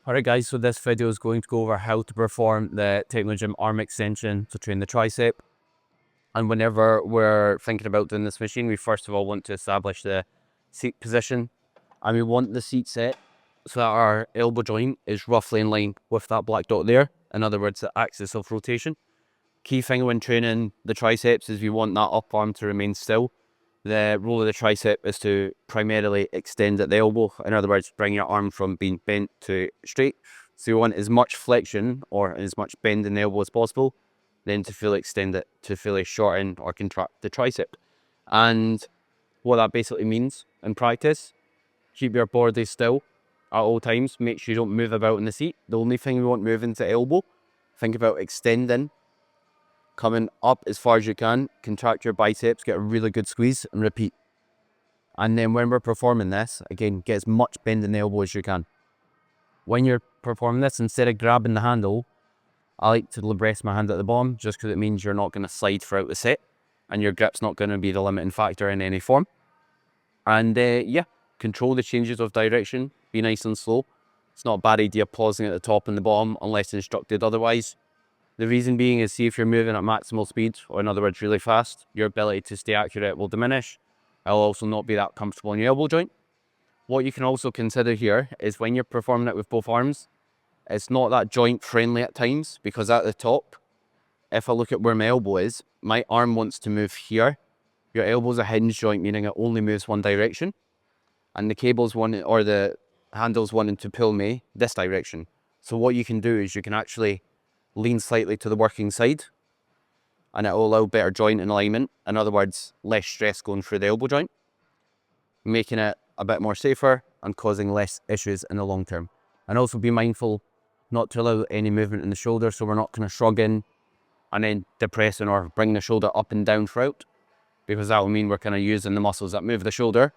Alright guys, so this video is going to go over how to perform the Technogym Arm Extension to train the tricep. And whenever we're thinking about doing this machine, we first of all want to establish the seat position. And we want the seat set so that our elbow joint is roughly in line with that black dot there. In other words, the axis of rotation. Key thing when training the triceps is we want that up arm to remain still. The role of the tricep is to primarily extend at the elbow. In other words, bring your arm from being bent to straight. So you want as much flexion or as much bend in the elbow as possible, then to fully extend it, to fully shorten or contract the tricep. And what that basically means in practice, keep your body still at all times. Make sure you don't move about in the seat. The only thing we want moving is the elbow. Think about extending, coming up as far as you can, contract your biceps, get a really good squeeze and repeat. And then when we're performing this, again, get as much bend in the elbow as you can. When you're performing this, instead of grabbing the handle, I like to rest my hand at the bottom just because it means you're not going to slide throughout the set and your grip's not going to be the limiting factor in any form. And yeah, control the changes of direction, be nice and slow. It's not a bad idea pausing at the top and the bottom unless instructed otherwise. The reason being is, see, if you're moving at maximal speed, or in other words really fast, your ability to stay accurate will diminish. It'll also not be that comfortable in your elbow joint. What you can also consider here is when you're performing it with both arms, it's not that joint friendly at times, because at the top, if I look at where my elbow is, my arm wants to move here. Your elbow's a hinge joint, meaning it only moves one direction. And the cable's wanting, or the handle's wanting to pull me this direction. So what you can do is you can actually lean slightly to the working side and it will allow better joint and alignment. In other words, less stress going through the elbow joint, making it a bit more safer and causing less issues in the long term. And also be mindful not to allow any movement in the shoulder, so we're not kind of shrugging and then depressing or bringing the shoulder up and down throughout, because that will mean we're kind of using the muscles that move the shoulder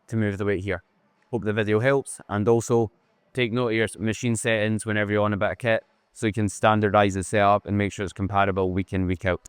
to move the weight here. Hope the video helps, and also take note of your machine settings whenever you're on a bit of kit, so you can standardize the setup and make sure it's compatible week in, week out.